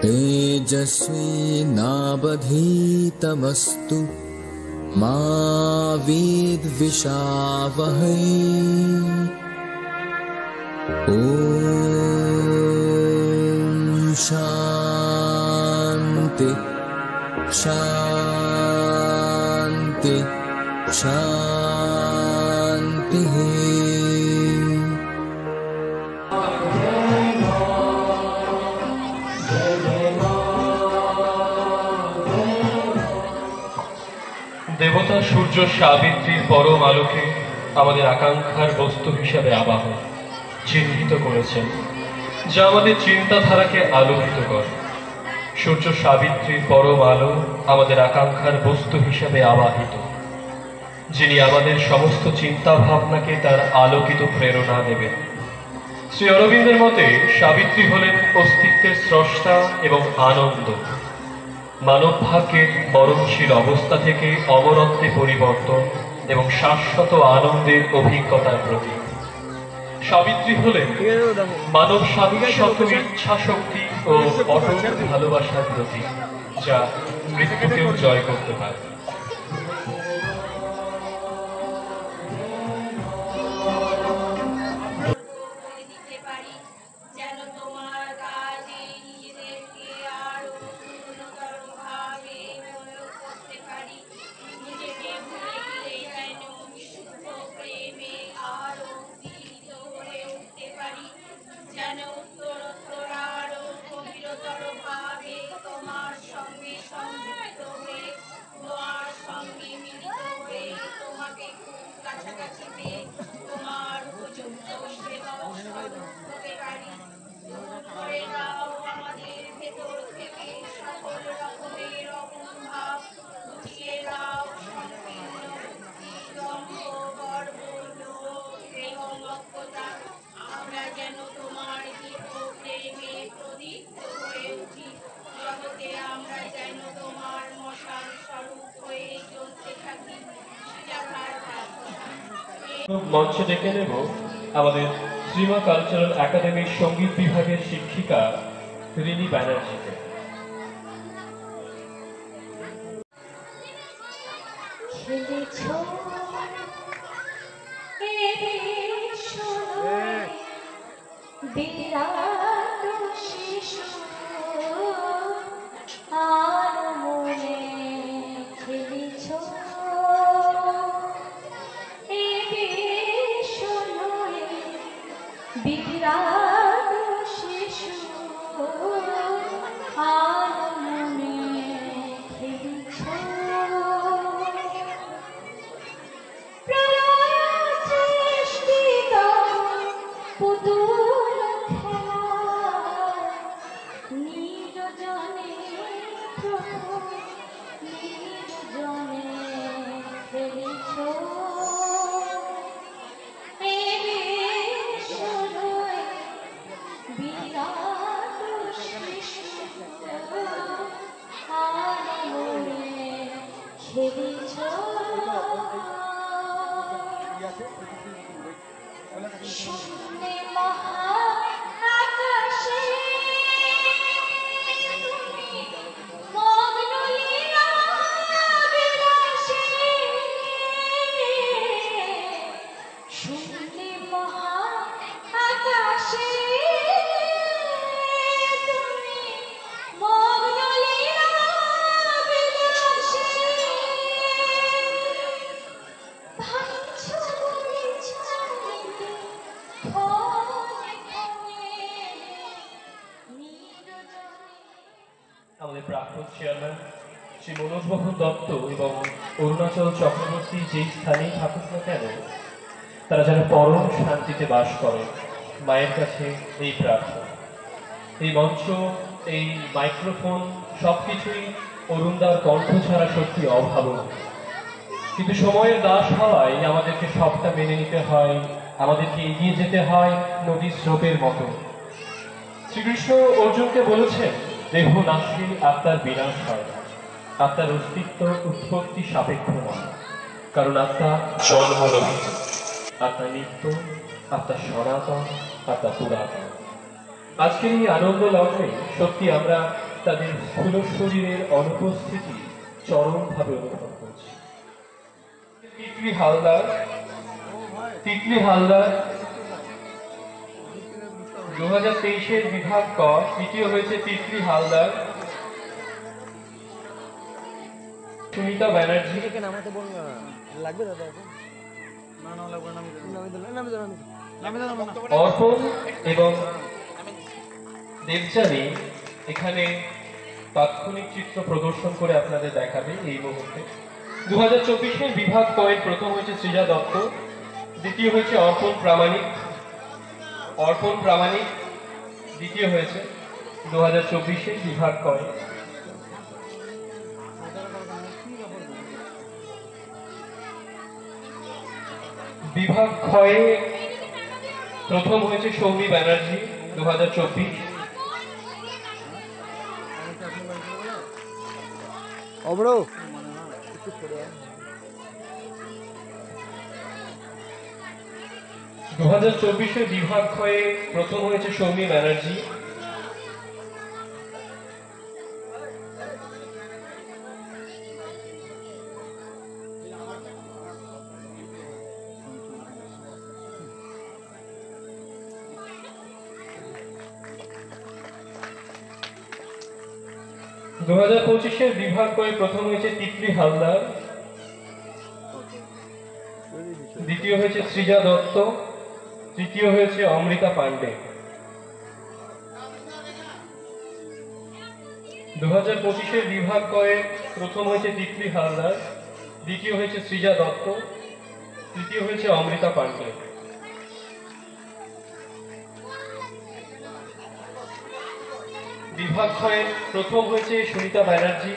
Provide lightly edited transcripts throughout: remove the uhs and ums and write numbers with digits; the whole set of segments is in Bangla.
तेजस्वी नावधीतमस्तु मा विद्विषावहै। ॐ शान्ति शान्ति शान्तिः। দেবতা সূর্য সাবিত্রীর পরম আলোকে আমাদের আকাঙ্ক্ষার বস্তু হিসাবে আবাহন চিহ্নিত করেছেন, যা আমাদের চিন্তাধারাকে আলোকিত করে। সূর্য সাবিত্রীর পরম আলো আমাদের আকাঙ্ক্ষার বস্তু হিসাবে আবাহিত, যিনি আমাদের সমস্ত চিন্তা ভাবনাকে তার আলোকিত প্রেরণা দেবেন। শ্রী অরবিন্দের মতে সাবিত্রী হলেন অস্তিত্বের স্রষ্টা এবং আনন্দ, মানব ভাগ্যের মরণশীল অবস্থা থেকে অমরত্বে পরিবর্তন এবং শাশ্বত আনন্দের অভিজ্ঞতার প্রতীক। সাবিত্রী হলেন মানব শাশ্বত ইচ্ছা শক্তি ও অটল ভালোবাসার প্রতীক, যা মৃত্যুকেও জয় করতে পারে। মঞ্চে ডেকে নেব আমাদের শ্রীমা কালচারাল একাডেমির সঙ্গীত বিভাগের শিক্ষিকা রিনি ব্যানার্জিকে। আমাদের প্রাক্তন চেয়ারম্যান শ্রী মনোজ মোহন দত্ত এবং অরুণাচল চক্রবর্তী যেই স্থানেই থাকুক না কেন, তারা যেন পরম শান্তিতে বাস করে, মায়ের কাছে এই প্রার্থনা। এই মঞ্চ, এই মাইক্রোফোন সবকিছুই অরুণদার কণ্ঠ ছাড়া সত্যি অভাবনীয়, কিন্তু সময়ের দাস হওয়ায় আমাদেরকে সবটা মেনে নিতে হয়, আমাদেরকে এগিয়ে যেতে হয় নদীর স্রোতের মতো। শ্রীকৃষ্ণ অর্জুনকে বলেছেন, দেহ নাশে আত্মার বিনাশ হয় না, আত্মার অস্তিত্ব উৎপত্তি সাপেক্ষ নয়, কারণ আত্মা জন্মরহিত, আত্মা নিত্য, আত্মা সনাতন, আত্মা পুরাতন। আজকের এই আনন্দ লগ্নে সত্যি আমরা তাদের স্থূল শরীরের অনুপস্থিতি চরমভাবে অনুভব করছে। তিতলি হালদার 2023-এর বিভাগ ক, তৃতীয় হয়েছে তিতলি হালদার। সুনিতা ব্যানার্জি। অর্পণ এবং দেবযানী এখানে তাৎক্ষণিক চিত্র প্রদর্শন করে আপনাদের দেখাবে এই মুহূর্তে। 2024-এর বিভাগ কয়ের প্রথম হয়েছে সৃজা দত্ত, দ্বিতীয় হয়েছে অর্পণ প্রামাণিক দ্বিতীয় হয়েছে 2024-এর বিভাগ কয়। বিভাগ ক্ষয়ে প্রথম হয়েছে সৌমি ব্যানার্জি 2024। অব্রো 2024-এর বিভাগ ক্ষয়ে প্রথম হয়েছে সৌমি ব্যানার্জি। দু 2025-এর বিভাগ করে প্রথম হয়েছে তিতলি হালদার, দ্বিতীয় হয়েছে সৃজা দত্ত, তৃতীয় হয়েছে অমৃতা পান্ডে। 2025-এর বিভাগ করে প্রথম হয়েছে তিতলি হালদার, দ্বিতীয় হয়েছে সৃজা দত্ত, তৃতীয় হয়েছে অমৃতা পান্ডে। বিভাগ ক্ষয়ে প্রথম হয়েছে সুনিতা ব্যানার্জি,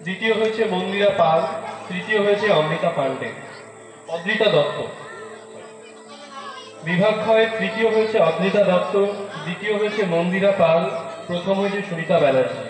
দ্বিতীয় হয়েছে মন্দিরা পাল, তৃতীয় হয়েছে অদ্রিতা দত্ত। বিভাগ ক্ষয়ে তৃতীয় হয়েছে অদ্রিতা দত্ত, দ্বিতীয় হয়েছে মন্দিরা পাল, প্রথম হয়েছে Sunita Banerjee.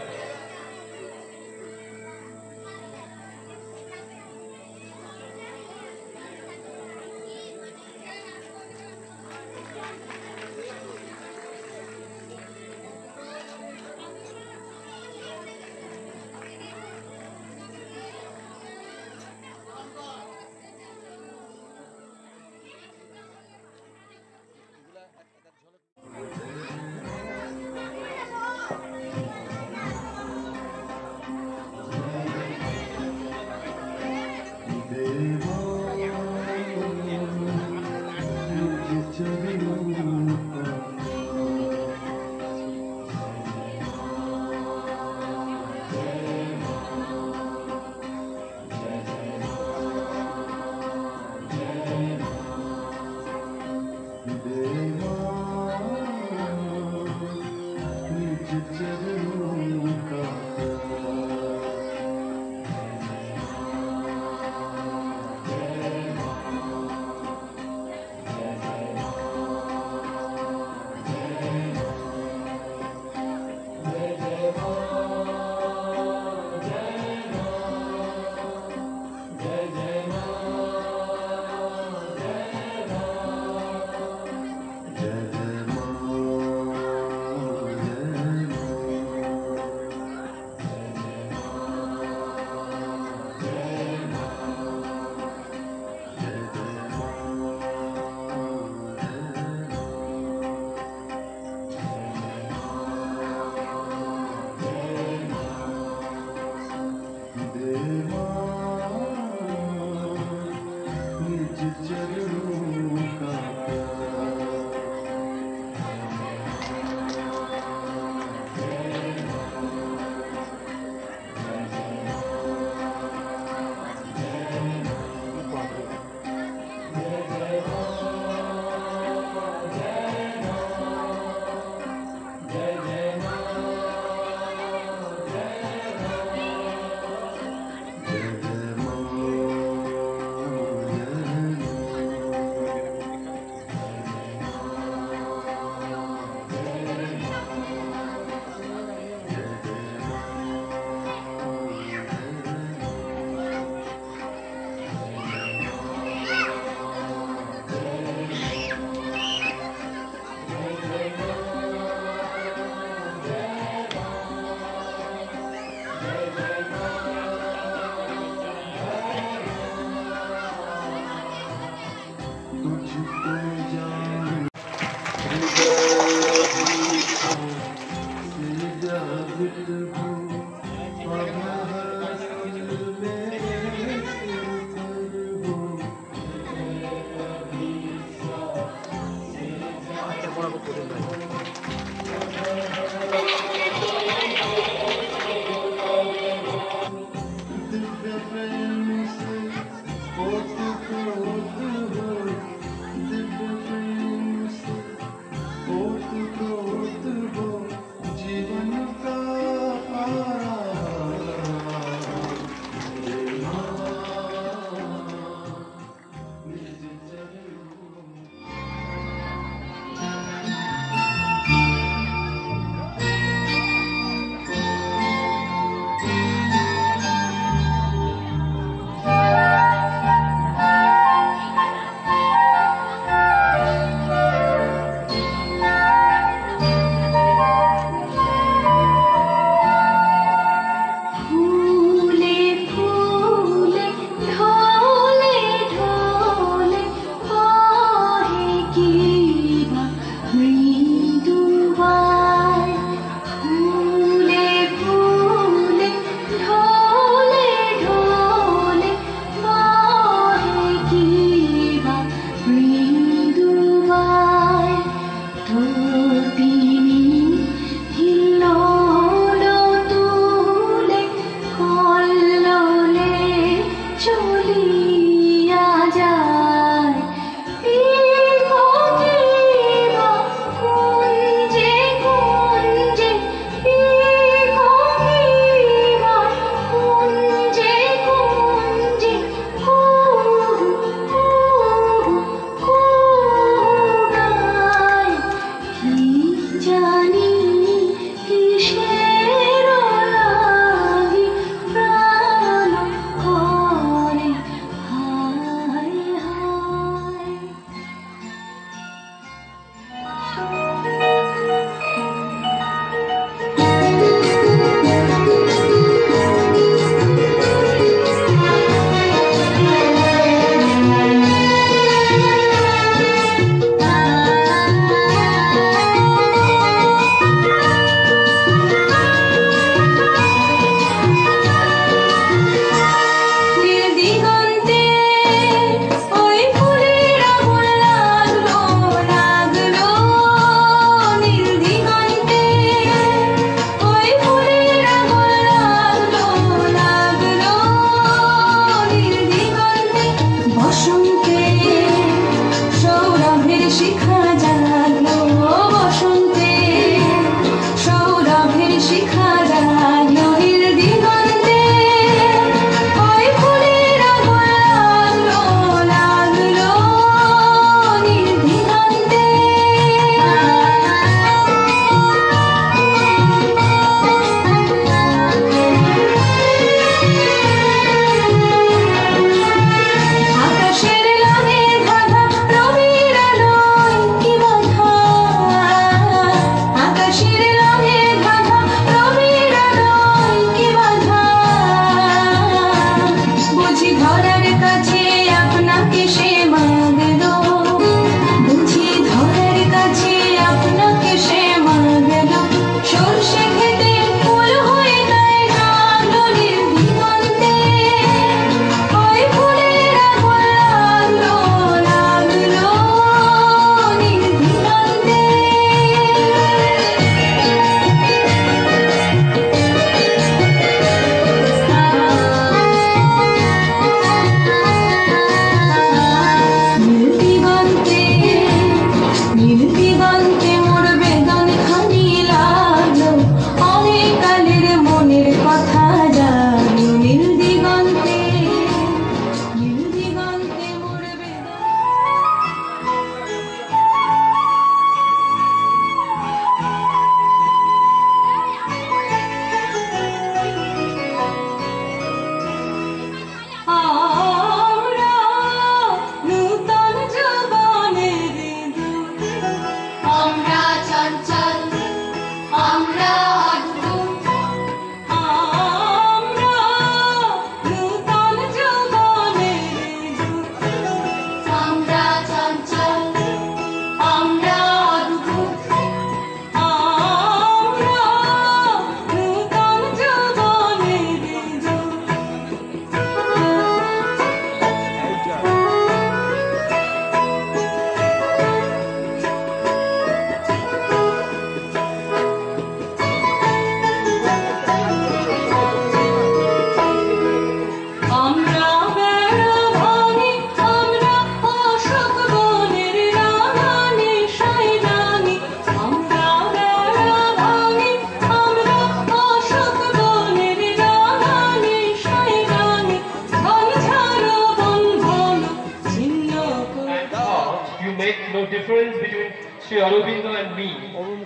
difference between Sri Aurobindo and me.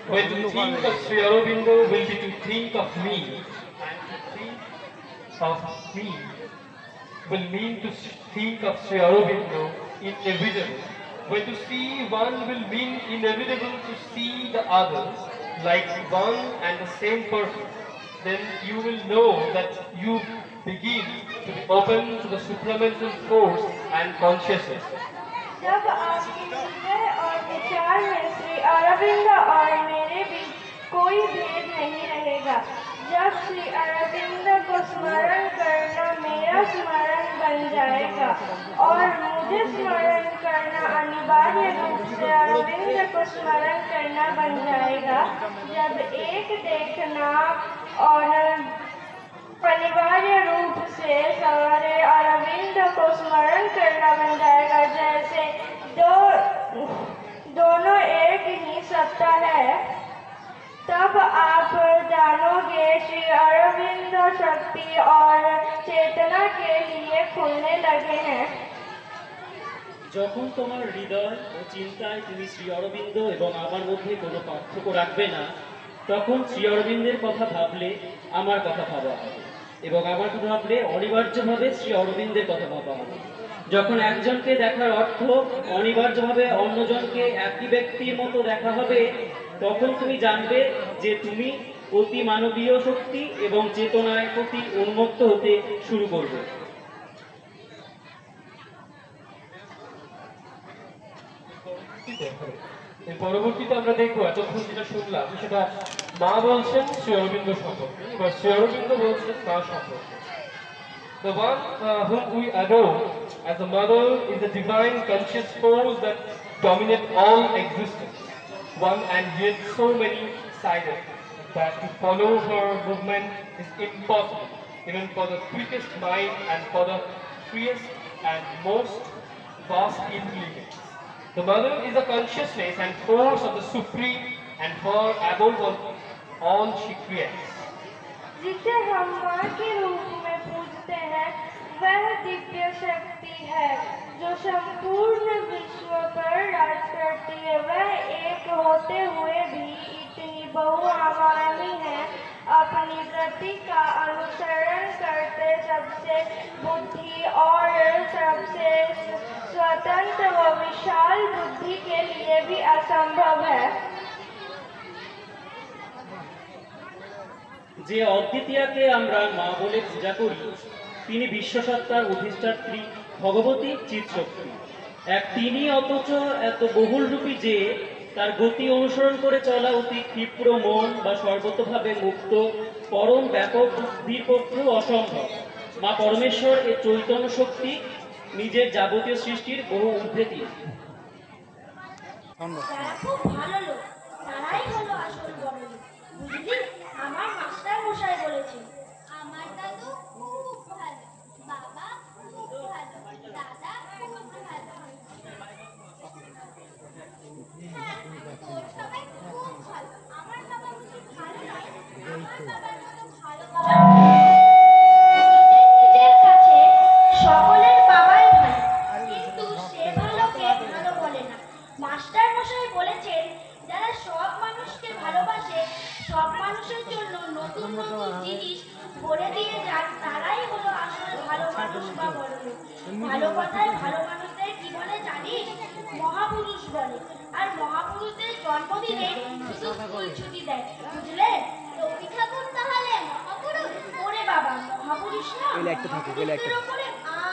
When to think of Sri Aurobindo will be to think of me, and to think of me will mean to think of Sri Aurobindo inevitable. When to see one will mean inevitable to see the other like one and the same person. Then you will know that you begin to be open to the supramental force and consciousness. जब आपके हृदय और विचार में श्री अरविंद और मेरे बीच कोई भेद नहीं रहेगा, जब श्री अरविंद को स्मरण करना मेरा स्मरण बन जाएगा और मुझे स्मरण करना अनिवार्य रूप से अरविंद को स्मरण करना बन जाएगा, जब एक देखना और अनिवार्य रूप से सारे अरविंद को स्मरण करना बन जाएगा, जैसे दोनों एक ही सत्ता है, तब आप जानोगे श्री अरविंद शक्ति और चेतना के लिए खुलने लगे हैं। যখন তোমার হৃদয় ও চিন্তায় তুমি শ্রী অরবিন্দ এবং আমার মধ্যে কোনো পার্থক্য রাখবে না, তখন শ্রী অরবিন্দের কথা ভাবলে আমার কথা ভাবা হবে এবং আমার কথা ভাবলে অনিবার্যভাবে শ্রী অরবিন্দের কথা ভাবা হবে। যখন একজনকে দেখার অর্থ অনিবার্যভাবে অন্যজনকে একই ব্যক্তির মতো দেখা হবে, তখন তুমি জানবে যে তুমি অতি মানবীয় শক্তি এবং চেতনার প্রতি উন্মুক্ত হতে শুরু করবে। এর পরবর্তীতে আমরা দেখবো এতক্ষণ যেটা শুনলাম সেটা মা বলছেন শ্রী অরবিন্দ সম্পর্কে, বা শ্রী অরবিন্দ বলছেন মা সম্পর্কে। The one whom we adore as a mother is the divine conscious force that dominates all existence, one and yet so many-sided that to follow her movement is impossible, even for the quickest mind and for the freest and most vast intelligence. The mother is the consciousness and force of the supreme, and far above all she creates. जिसे हम माँ के रूप में पूजते हैं, वह दिव्य शक्ति है जो संपूर्ण विश्व पर राज करती है। वह एक होते हुए भी इतनी बहुआयामी है, अपनी गति का अनुसरण करते सबसे बुद्धि और सबसे स्वतंत्र व विशाल बुद्धि के लिए भी असंभव है। যে অদ্বিতীয়াকে আমরা মা বলে পূজা করি, তিনি বিশ্বসত্তার অধিষ্ঠাত্রী ভগবতী চিৎশক্তি। এক তিনি অথচ এত বহুলরূপী যে তার গতি অনুসরণ করে চলা অতি ক্ষিপ্র মন বা সর্বতভাবে মুক্ত পরম ব্যাপক বুদ্ধির পক্ষেও অসম্ভব। মা পরমেশ্বর এ চৈতন্য শক্তি নিজের যাবতীয় সৃষ্টির বহু ঊর্ধ্বে দিয়ে। তারা খুব ভালো লোক, তারাই হলো আসল বড় লোক। বুঝলি, আমার মাস্টার মশাই বলেছে। আমার দাদু খুব ভালো, বাবা খুব ভালো, দাদা খুব ভালো। হ্যাঁ, তোর সবাই খুব ভালো। আমার বাবা বুঝি ভালো নয়? আমার বাবার মতো ভালো বাবা নিজের কাছে সকলের বাবাই ভালো, কিন্তু সে ভালোকে ভালো বলে না। মাস্টার মশাই বলেছেন, যারা সব মানুষকে ভালোবাসে, সব মানুষের জন্য নতুন নতুন জিনিস গড়ে দিয়ে যান, তারাই হলো আসল ভালো মানুষ বা বড় লোক। ভালো কথায় ভালো মানুষদের কি বলে জানিস? মহাপুরুষ বলে। আর মহাপুরুষদের জন্মদিনে শুধু স্কুল ছুটি দেয়, বুঝলে? রবি ঠাকুর তাহলে মহাপুরুষ? ওরে বাবা, মহাপুরুষ না, মহাপুরুষের ওপরে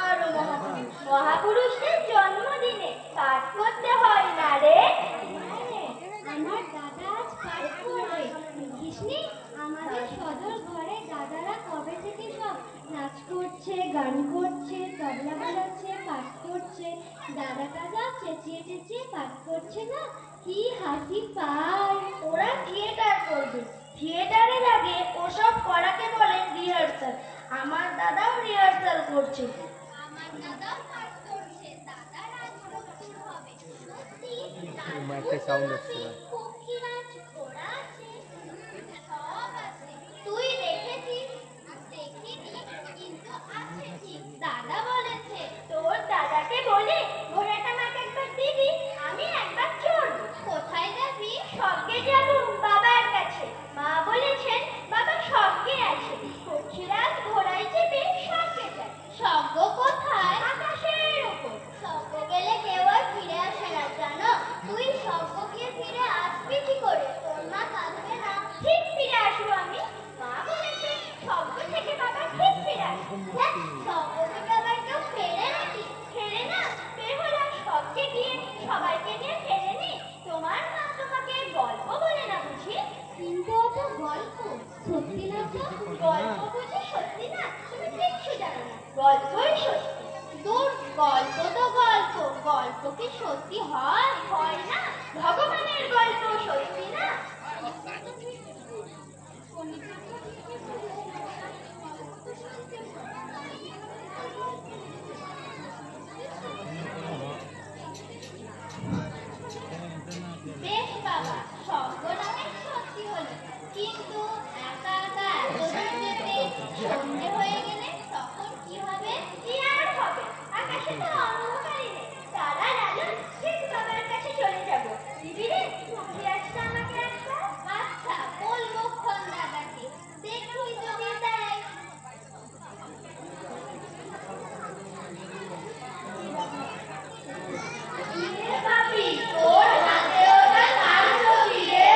আরো মহাপুরুষ। মহাপুরুষদের জন্মদিনে কাজ করতে হয় না রে। আমার দাদা আজ পাঠ করবে। দেখিসনি আমাদের সদর ঘরে দাদারা কবে থেকে সব নাচ করছে, গান করছে, তবলা বাজাচ্ছে, পাঠ করছে। দাদাটা যা চেঁচিয়ে চেঁচিয়ে পাঠ করছে না, কি হাসি পায়। ওরা থিয়েটার করবে, থিয়েটারে লাগে ওসব করাকে বলে রিহার্সাল। আমার দাদাও রিহার্সাল করছে। আমার দাদাও পাঠ করছে, দাদা রাজভক্তুর হবে। সত্যি পক্ষীরাজ ঘোড়া আছে, সব আছে। তুই দেখেছিস? দেখিনি, কিন্তু আছে ঠিক। দাদা বলেছে। তোর দাদাকে বলে ঘোড়াটা আমাকে একবার দিবি, আমি একবার চড়ব। সত্যি না তো? গল্প বুঝি সত্যি না? তুমি কিচ্ছু জানো না, গল্পই সত্যি। দূর, গল্প তো গল্প, গল্প কি সত্যি হয়? হয় না। ভগবানের গল্প সত্যি না। বেশ বাবা, স্বর্গলোকে সত্যি হলো, কিন্তু একা একা এত দূর যেতে সন্ধে হয়ে গেলে তখন কি হবে? কি আর হবে? আকাশে তো অন্ধকারই নেই, তারা লালন ঠিক বাবার কাছে চলে যাব। দিদি রে, উঠে আসতে আমাকে একবার। আচ্ছা, বলবো ক্ষণ দাদাকে, দেখুই যদি দেয়। বাপি, তোর হাতে ওটা কার ছবি রে?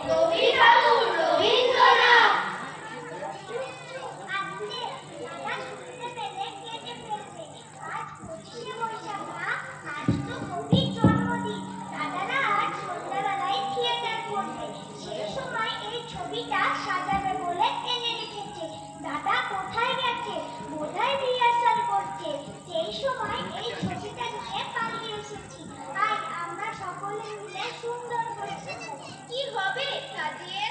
রবি ঠাকুর, রবীন্দ্রনাথ। ছবিটা সাজাবে বলে এনে রেখেছে। দাদা কোথায় গেছে? বোধহয় রিহার্সাল করছে। সেই সময় এই ছবিটা নিয়ে পালিয়ে এসেছি। আজ আমরা সকলে মিলে সুন্দর করে কি হবে সাজিয়ে?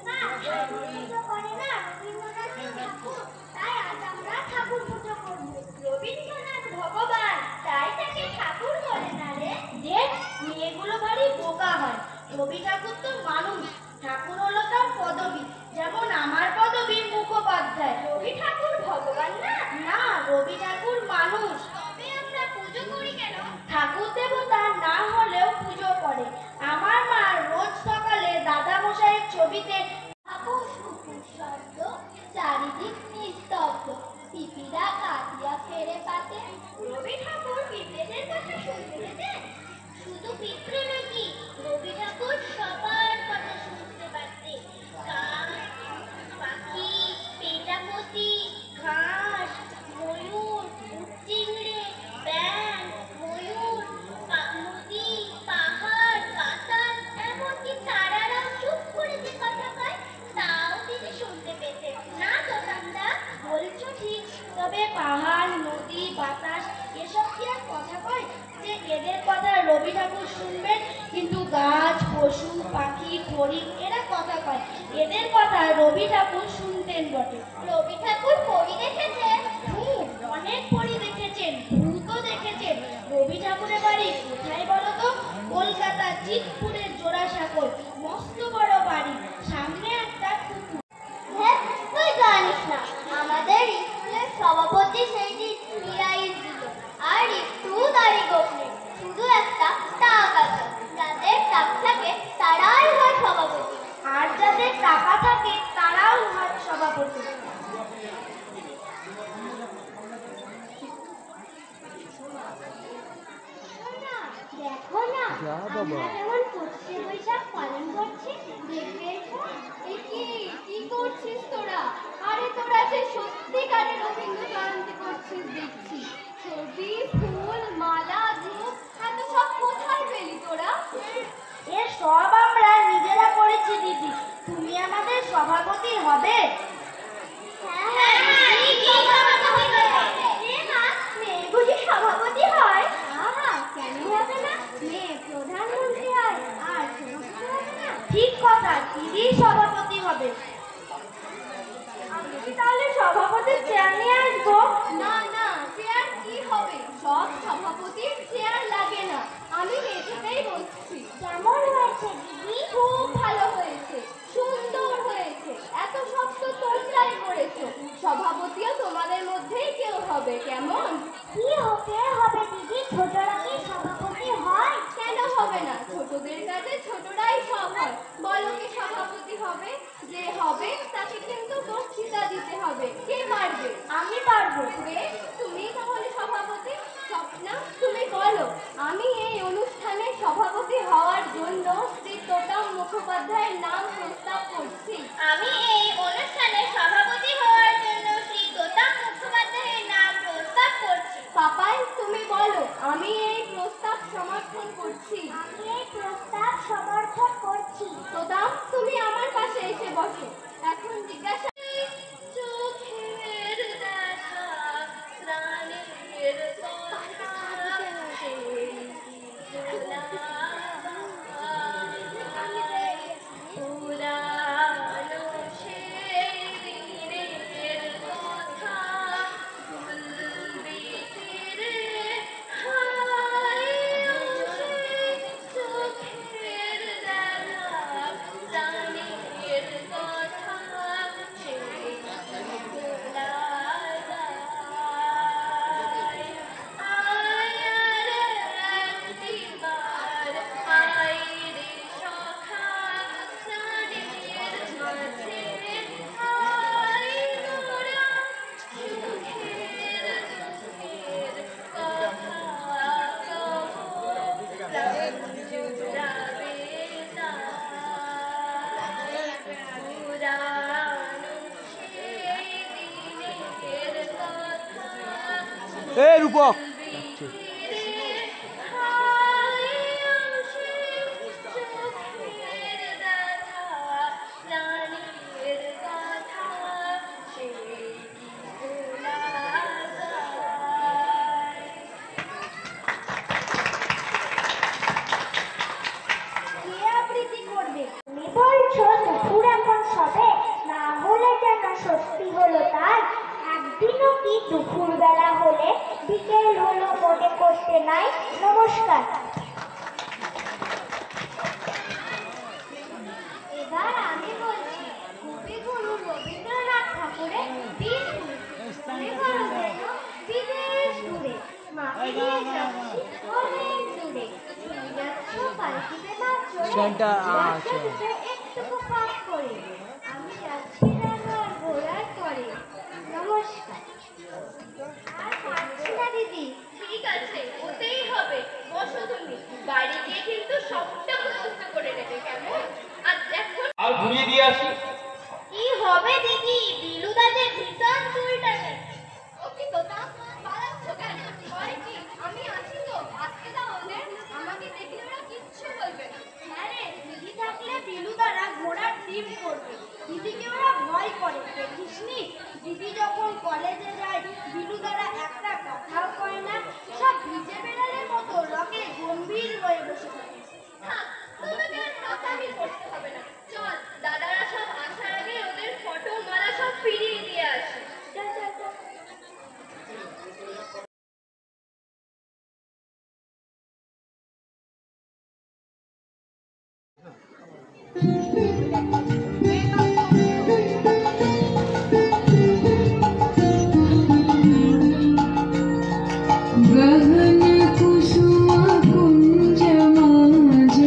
না, ঠাকুর পুজো করে না রবীন্দ্রনাথের ঠাকুর, তাই আজ আমরা ঠাকুর পুজো করব। রবীন্দ্রনাথ ভগবান, তাই তাকে ঠাকুর বলে না রে? দেখ, মেয়েগুলো ভারী বোকা হয়। রবি ঠাকুর তো মানুষ, ঠাকুর হলো তার পদবী, যেমন আমার পদবী মুখোপাধ্যায়। রবি ঠাকুর ভগবান না? না, রবি ঠাকুর মানুষ। তবে আমরা পুজো করি কেন? ঠাকুর দেবতা না হলেও পুজো করে। আমার মা রোজ সকালে দাদা মশাইয়ের ছবিতে চারিদিক নিস্তব্ধ, পিপিরা কাঁদিয়া ফেরে পাতে। রবি ঠাকুর পিঁপড়েদের কথা শুনতে পেতেন? শুধু পিঁপড়ে নাকি, রবি ঠাকুর সবার কথা শুনতে পারতেন। কাক, পাখি, পেটাপতি, ঘাস, ময়ূর, চিংড়ি, ব্যাঙ, ময়ূর, নদী, পাহাড়, পাতাল, এমনকি তারারাও চুপ করে যে কথা কয় তাও তিনি শুনতে পেতেন। না তো ঠান্ডা, বলছো ঠিক, তবে পাহাড়, নদী, বাতাস এসব কি আর কথা কয় যে এদের কথা রবি ঠাকুর শুনবেন? কিন্তু গাছ, পশু, পাখি, হরিণ এরা কথা কয়, এদের কথা রবি ঠাকুর শুনতেন বটে। রবি ঠাকুর পরী দেখেছেন? অনেক পরী দেখেছেন, ভূতও দেখেছেন। রবি ঠাকুরের বাড়ি কোথায় বলো তো? কলকাতা চিতপুরের জোড়াসাঁকোর, মস্ত বড় বাড়ি, সামনে একটা পুকুর। হ্যাঁ, তুই জানিস না, আমাদের স্কুলের সভাপতি সেই দিন প্রাইজ দিল, আর একটু দাড়ি গোঁফ নেই, শুধু একটা টাক আছে। যাদের টাক থাকে তারাই হয় সভাপতি, আর যাদের টাকা থাকে তারাও হয় সভাপতি। দেখো না, আমরা কেমন পঁচিশে বৈশাখ পালন করছি, দেখবে এসো। কি করছিস তোরা? আরে তোরা যে সত্যিকারের রবীন্দ্র জয়ন্তী করছিস দেখছি। ছবি, ফুল, মালা, ধূপ, এত সব কোথায় পেলি তোরা? এ সব আমরা নিজেরা করেছি দিদি, তুমি আমাদের সভাপতি হবে? মেয়ে বুঝি সভাপতি হয়? কেন হবে না? মেয়ে প্রধানমন্ত্রী হয়, আর সভাপতি হবে না? ঠিক কথা, দিদি সভাপতি হবে। আমি কি তাহলে সভাপতির চেয়ার নিয়ে আসবো? না না, চেয়ার কি হবে? সব সভাপতির চেয়ার লাগে না, আমি মেঝেতেই বসছি। কেমন হয়েছে দিদি? খুব ভালো হয়েছে, সুন্দর হয়েছে। এত সব তো তোমরাই করেছো, সভাপতিও তোমাদের মধ্যেই কেউ হবে। কেমন? কি হতে হবে দিদি? ছোটরা কি সভাপতি হয়? কেন হবে না? ছোটদের কাছে ছোটরাই সব হয়। বলো কে সভাপতি হবে? যে হবে তাকে কিন্তু বক্তৃতা দিতে হবে। কে পারবে? আমি পারবো। বেশ, তুমি তাহলে সভাপতি। স্বপ্না, তুমি বলো। আমি এই অনুষ্ঠানে সভাপতি হওয়ার জন্য শ্রী তোতাম মুখোপাধ্যায়ের নাম প্রস্তাব করছি। আমি এই অনুষ্ঠানে সভাপতি হওয়ার জন্য শ্রী তোতাম মুখোপাধ্যায়ের নাম প্রস্তাব করছি। পাপাই, তুমি বলো। আমি এই প্রস্তাব সমর্থন করছি। আমি এই প্রস্তাব সমর্থন করছি। ए रुको দুপুরবেলা হলে বিকেল হলো মনে করতে নাই। নমস্কার। এবার আমি বলছি, কবিগুরু রবীন্দ্রনাথ ঠাকুরের বীর মনে করো যেন বিদেশ দূরে, মাকে নিয়ে যাচ্ছি অনেক দূরে, তুমি যাচ্ছ পালকিতে মাছ চড়ে, একটুকু পাপ করে, আমি যাচ্ছি রাঙার ঘোড়ার পরে। নমস্কার। আর পারছি না দিদি। ঠিক আছে, ওতেই হবে। বসো তুমি, বাড়ি গিয়ে কিন্তু সবটা মুখস্থ করে নেবে, কেমন? আর এখন আর ঘুরিয়ে দিয়ে আসি। কি হবে দিদি, বিলুদা যে ভীষণ চুলটাকে। ওকে তোতা, পালাচ্ছ কেন? ভয় কি? আমি আছি তো, আসতে দাও ওদের। আমাকে দেখলে ওরা কিচ্ছু বলবে না। হ্যাঁ রে, দিদি থাকলে বিলুদারা ঘোড়ার ডিম করবে। দিদিকে ওরা ভয় করে, দেখিসনি? দিদি যখন কলেজে যায় বিলুদারা একটা কথাও কয় না, সব ভিজে বেড়ালের মতো রকে গম্ভীর হয়ে বসে থাকে। হ্যাঁ, তোমাকে আর মাতামি করতে হবে না। চল, দাদারা সব আসার আগে ওদের ফটো মালা সব ফিরিয়ে দিয়ে আসি। চল চল চল। गहन कुसुम कुंज माज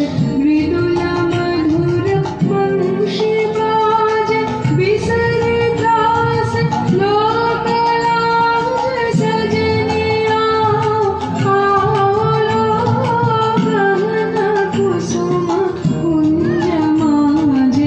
मृदुला मधुर वंशी बाज बिसरे दास लोक लाज सजनिया आओ लो। गहन कुसुम कुंज माज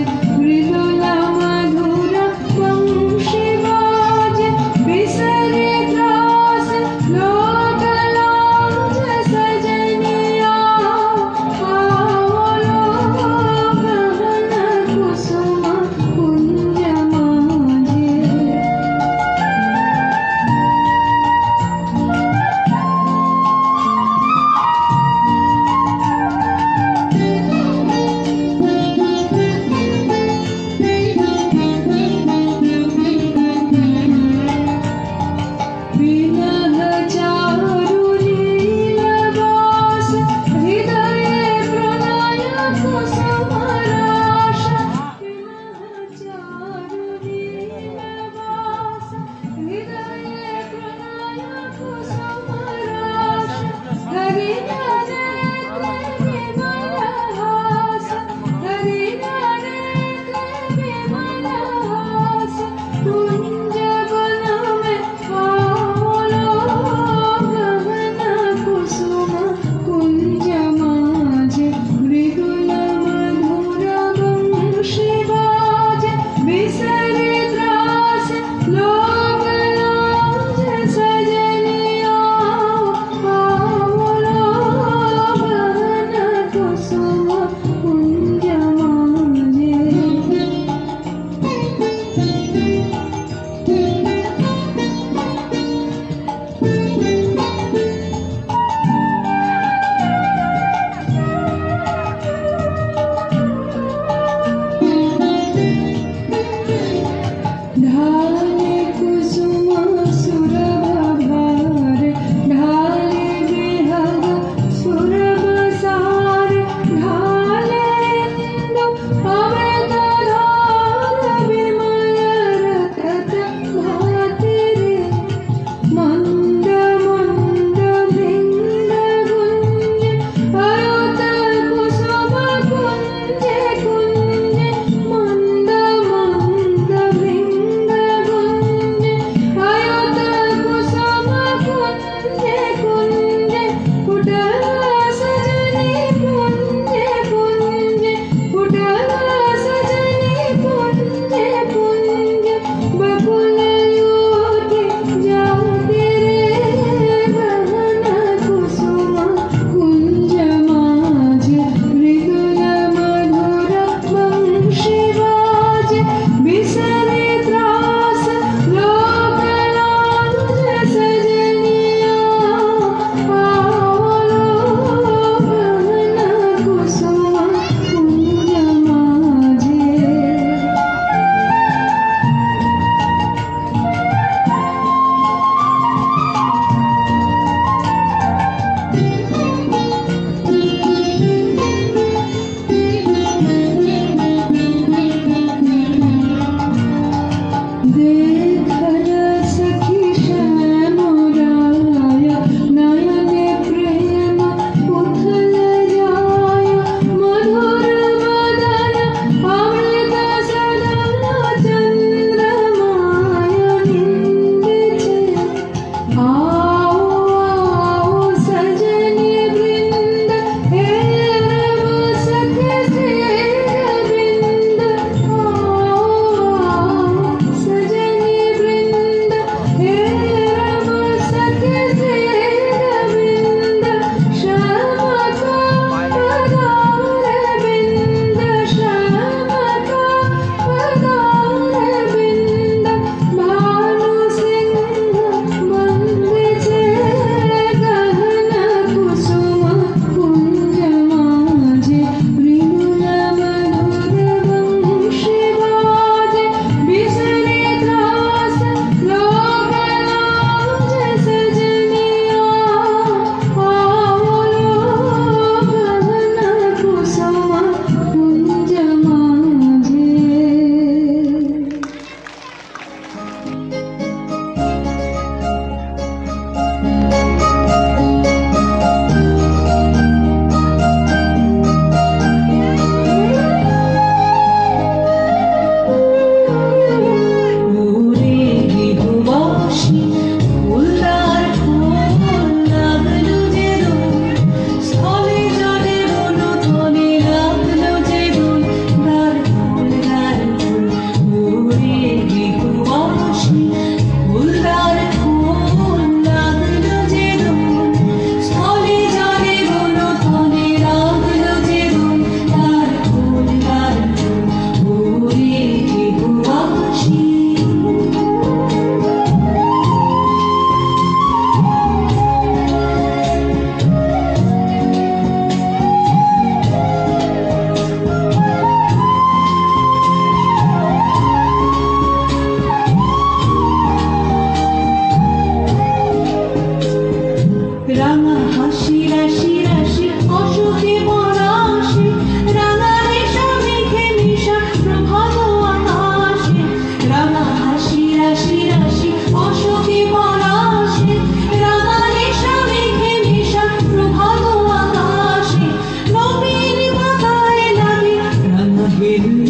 শোভিল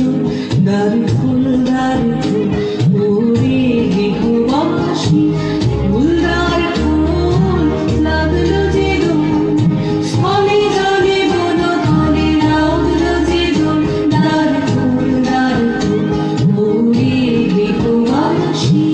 দ্বার ফুল দ্বার ফুল ওরে গৃহবাসী ফুলদার ফুল লাগলো যে দোল স্থলে জলে বন তলে লাগলো যে দোল দ্বার ফুল ওরে গৃহবাসী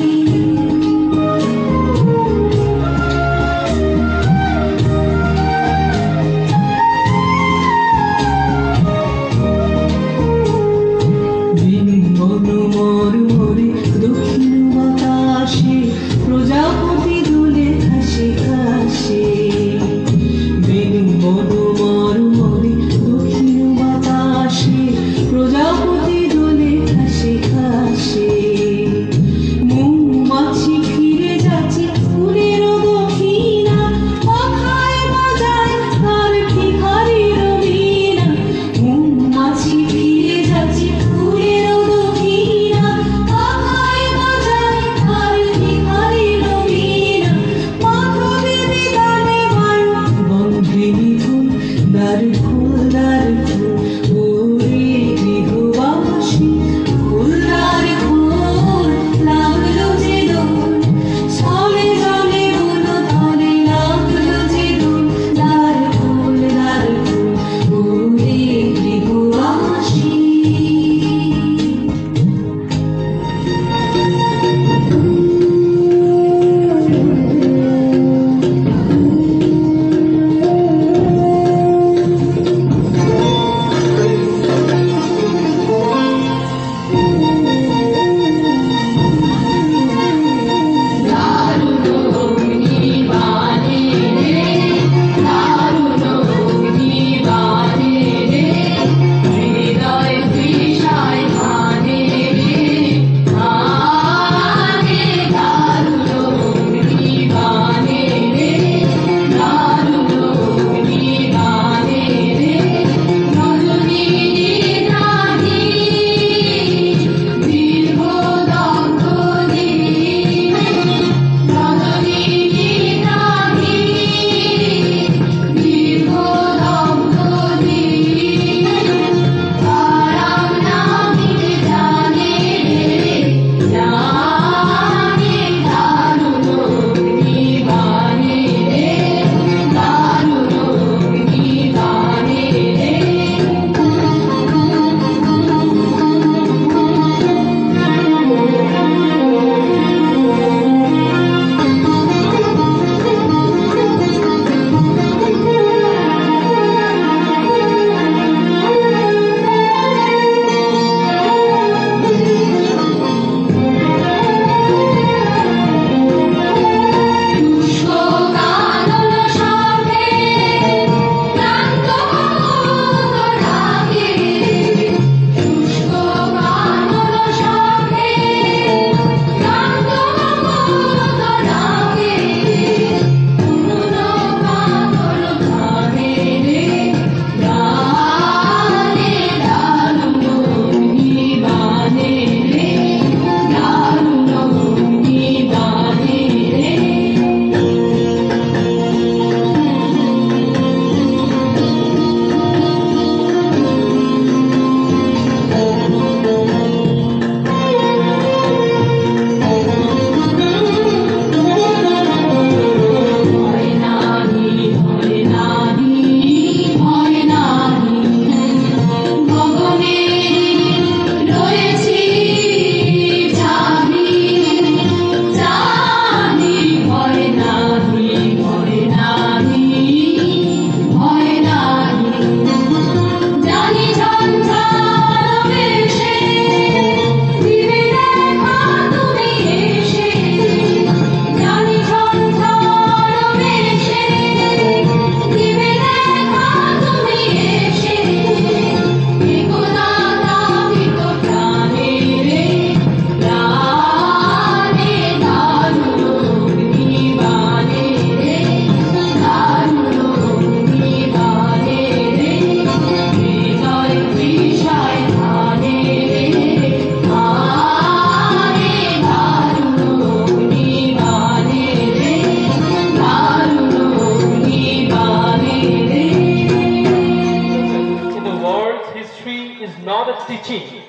not a teaching,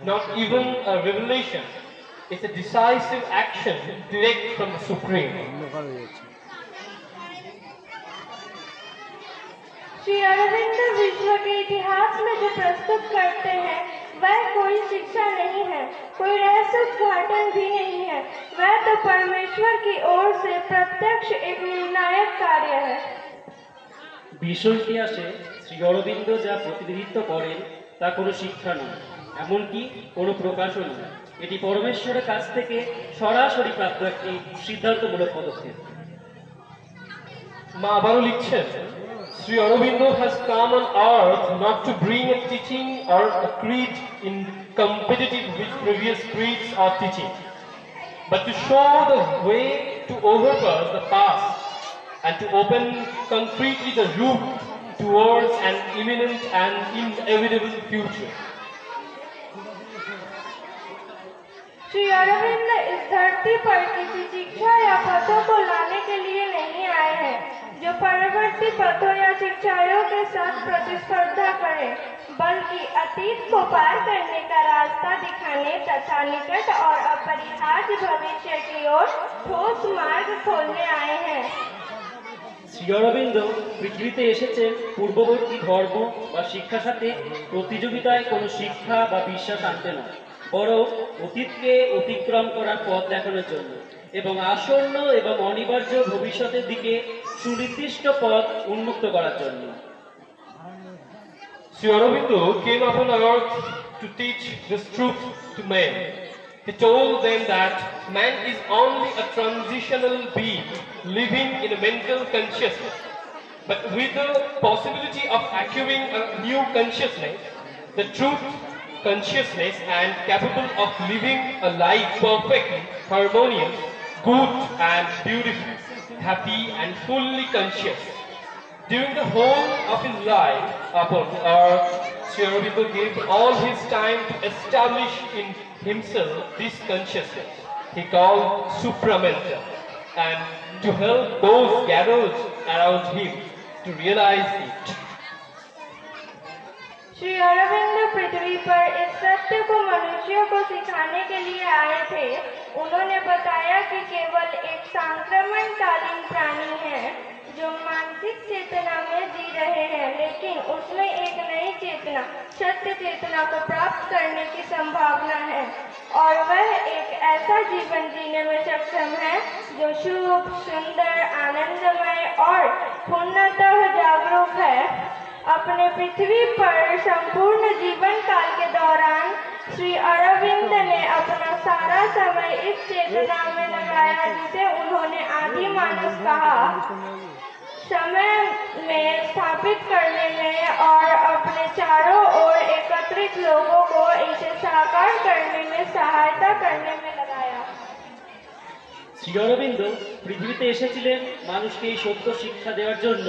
not even a revelation. It's a decisive action direct from the Supreme. Shri Arvind विश्व के इतिहास में जो प्रस्तुत करते हैं वह कोई शिक्षा नहीं है, कोई रहस्य उद्घाटन भी नहीं है, वह तो परमेश्वर की ओर से प्रत्यक्ष एक निर्णायक कार्य है। বিশ্ব ইতিহাসে শ্রী অরবিন্দ যা প্রতিনিধিত্ব করেন তা কোনো শিক্ষা নয়, এমনকি কোনো প্রকাশন নয়। এটি পরমেশ্বরের কাছ থেকে সরাসরি প্রাপ্ত একটি সিদ্ধান্তমূলক পদক্ষেপ। মা আবারও লিখছেন, Sri Aurobindo has come on earth not to bring a teaching or a creed in competitive with previous creeds or teachings, but to show the way to overpass the past and to open concretely the route towards an imminent and inevitable future. Shri Arvind इस धरती पर किसी शिक्षा या पथों को लाने के लिए नहीं आए हैं जो परवर्ती पथों या शिक्षाओं के साथ प्रतिस्पर्धा करे, बल्कि अतीत को पार करने का रास्ता दिखाने तथा निकट और अपरिहार्य भविष्य की ओर ठोस मार्ग खोलने आए हैं। শ্রী অরবিন্দ পৃথিবীতে এসেছেন পূর্ববর্তী ধর্ম বা শিক্ষার সাথে প্রতিযোগিতায় কোনো শিক্ষা বা বিশ্বাস আনতে নয়, বরং অতীতকে অতিক্রম করার পথ দেখানোর জন্য এবং আসন্ন এবং অনিবার্য ভবিষ্যতের দিকে সুনির্দিষ্ট পথ উন্মুক্ত করার জন্য। Sri Aurobindo came upon earth to teach this truth to men. He told them that man is only a transitional being living in a mental consciousness, but with the possibility of acquiring a new consciousness, the truth consciousness, and capable of living a life perfectly harmonious, good and beautiful, happy and fully conscious. During the whole of his life upon earth, Sri Aurobindo gave all his time to establish in himself this consciousness he called supramental, and to help those gathered around him to realize it. Shri Arvind पृथ्वी पर इस सत्य को मनुष्यों को सिखाने के लिए आए थे। उन्होंने बताया कि केवल एक संक्रमणकालीन प्राणी है जो मानसिक चेतना में जी रहे हैं, लेकिन उसमें एक नई चेतना, सत्य चेतना को प्राप्त करने की संभावना है, और वह एक ऐसा जीवन जीने में सक्षम है जो शुभ, सुंदर, आनंदमय और पूर्णतः जागरूक है। अपने पृथ्वी पर संपूर्ण जीवन काल के दौरान श्री अरविंद ने अपना सारा समय इस चेतना में लगाया जिसे उन्होंने आदि मानस कहा, समय में स्थापित करने में और अपने चारों ओर एकत्रित लोगों को इसे साकार करने में सहायता करने में लगाया। শ্রী অরবিন্দ পৃথিবীতে এসেছিলেন মানুষকে এই সত্য শিক্ষা দেওয়ার জন্য।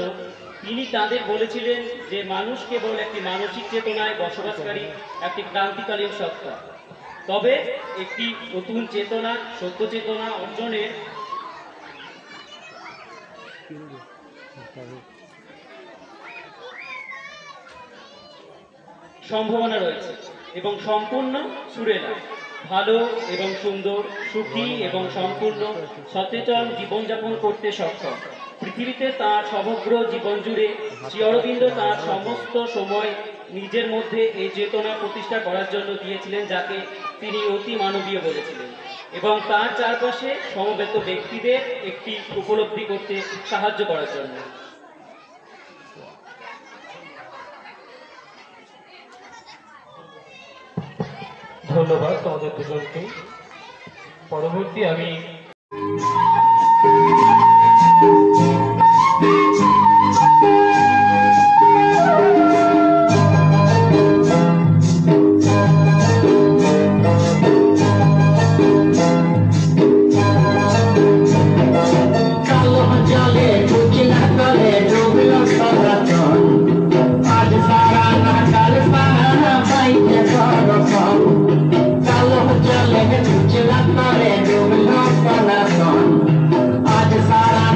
তিনি তাদের বলেছিলেন যে মানুষ কেবল একটি মানসিক চেতনায় বসবাসকারী একটি ক্রান্তিকালীন সত্তা, তবে একটি নতুন চেতনা, সত্য চেতনা অর্জনের সম্ভাবনা রয়েছে এবং সম্পূর্ণ সুরেলা, ভালো এবং সুন্দর, সুখী এবং সম্পূর্ণ সচেতন জীবনযাপন করতে সক্ষম। পৃথিবীতে তাঁর সমগ্র জীবন জুড়ে শ্রী অরবিন্দ তাঁর সমস্ত সময় নিজের মধ্যে এই চেতনা প্রতিষ্ঠা করার জন্য দিয়েছিলেন, যাকে তিনি অতি মানবীয় বলেছিলেন, এবং তার চারপাশে সমবেত ব্যক্তিদের একটি উপলব্ধি করতে সাহায্য করার জন্য। ধন্যবাদ তোমাদের দুজনকে। পরবর্তী আমি आज सारा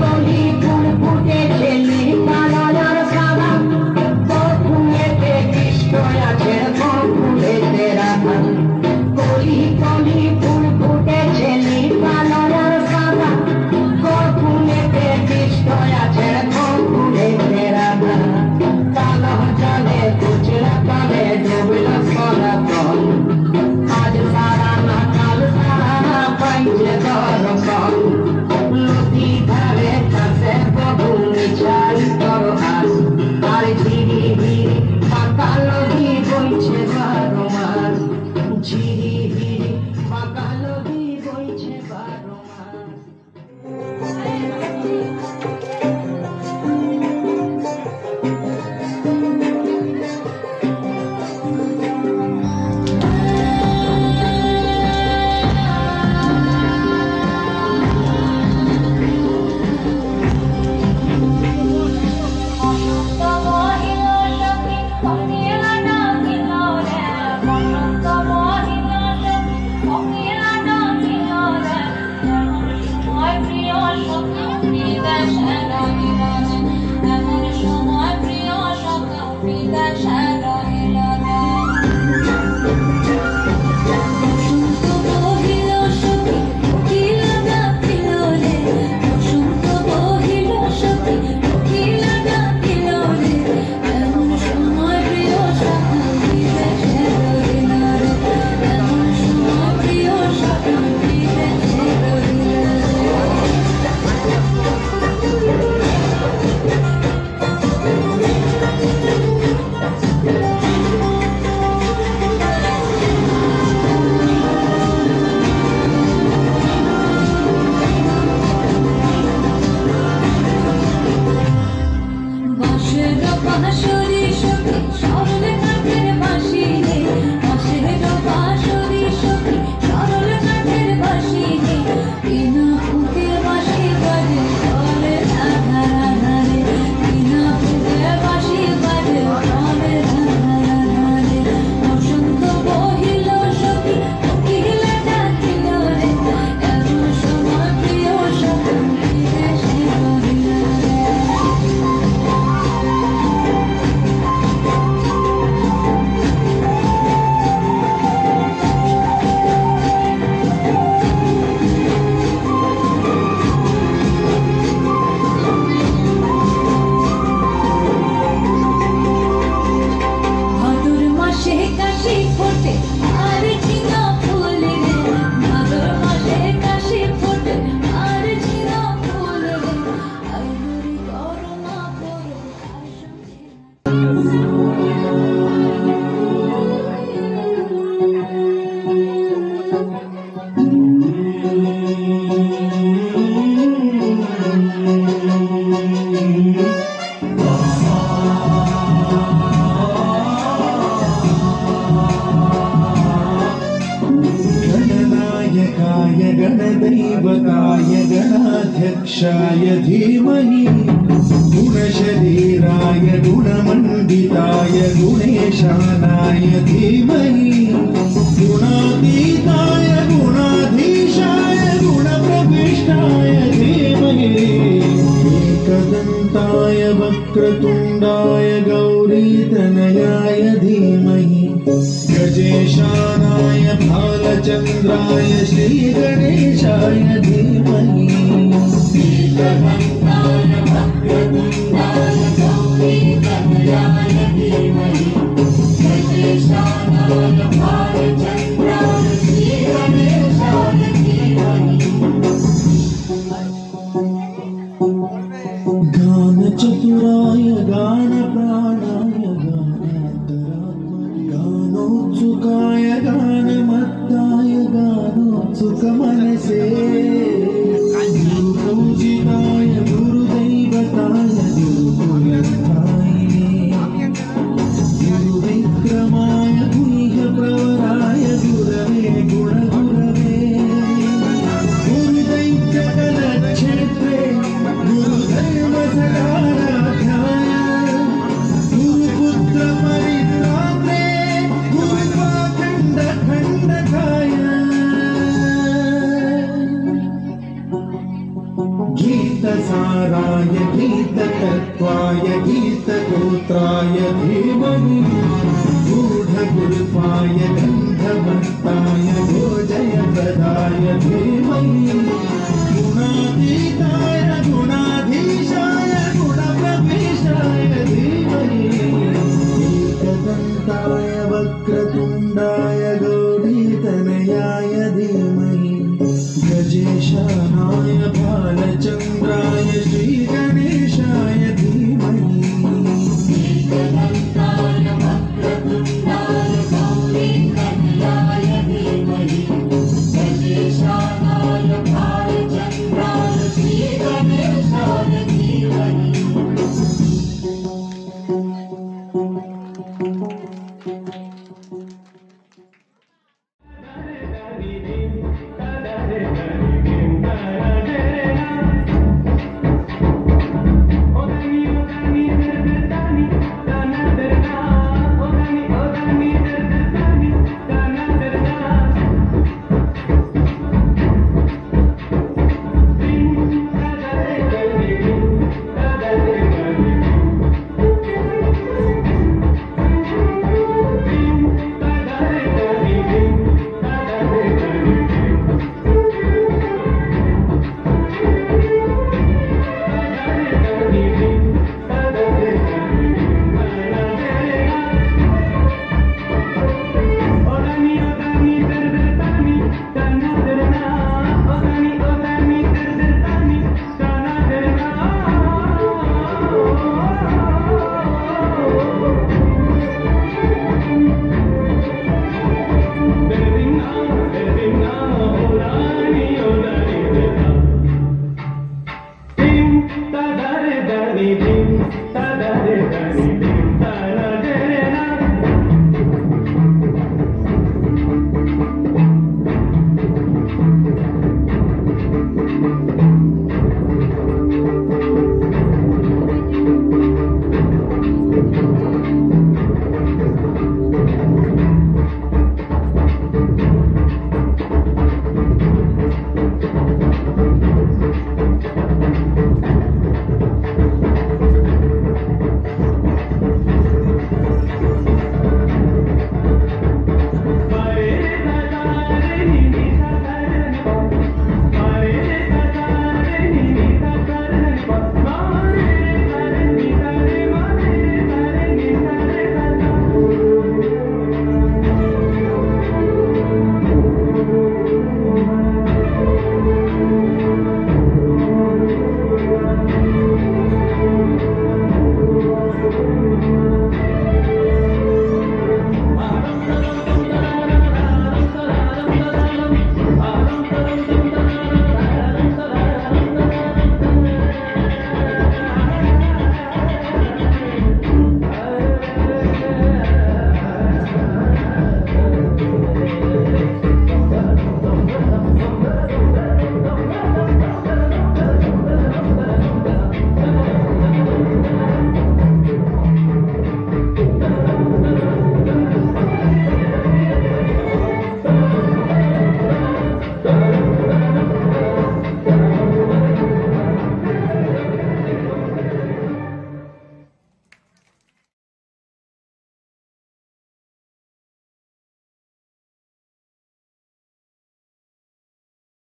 কলি ফুল ফুটেছে নীলকাননের সাদা ফুলেতে কৃষ্ণ আছে ফুলেতে রাধা কলি কলি ফুল ফুটেছে নীলকাননের সাদা ফুলেতে কৃষ্ণ আছে ফুলেতে রাধা কালো জলে কুচরা কালে ডুবল সনাতন আজ সারা না কাল সারা পাইছে দর্শন নদী ধারে কাছে প্রভু চাই তোর আস আর ঝিরি ঝিরি পাকা নদী বইছে 12 মাস ঝিরি ঝিরি পাকা নদী বইছে 12 মাস गणदैवताय गणाध्यक्षाय धीमहि गुणशरीराय गुणमण्डिताय गुणेशानाय धीमहि गुणातीताय गुणाधीशाय गुणप्रविष्टाय धीमहि एकदन्ताय वक्रतुण्डाय गौरीतनयाय धीमहि गजेशानाय भालचन्द्राय श्रीगणेशाय धीमहि एकदन्ताय वक्रतुण्डाय गौरीतनयाय धीमहि गजेशानाय भालचन्द्राय श्रीगणेशाय धीमहि गानचतुराय गानप्राणाय गानोत्सुकाय गानमत्ताय गानोत्सुकमनसे गुरुपूजिताय गुरुदैवताय गुरुपुण्यर्थाय गुरुविक्रमाय गुह्यप्रवराय गुरवे गुणगुरवे गुरुदैत्यकलक्षेत्रे गुरुधर्मसकाराध्याय गुरुपुत्रपरित्रात्रे गुरुपाखण्डखण्डकाय गीतसाराय गीततत्त्वाय गीतगोत्राय धीमहि गूढगुल्फाय गन्धवन्ताय भोजयप्रदाय धीमहि गुणातीताय गुणाधीशाय गुणप्रवेशाय धीमहि एकदन्ताय वक्रतुण्डाय गौरीतनयाय धीमहि गजेशानाय भालचन्द्राय श्रीगणेशाय धीमहि एकदन्ताय वक्रतुण्डाय गौरीतनयाय धीमहि गजेशानाय भालचन्द्राय श्रीगणेशाय धीमहि Ding, da da da da ding.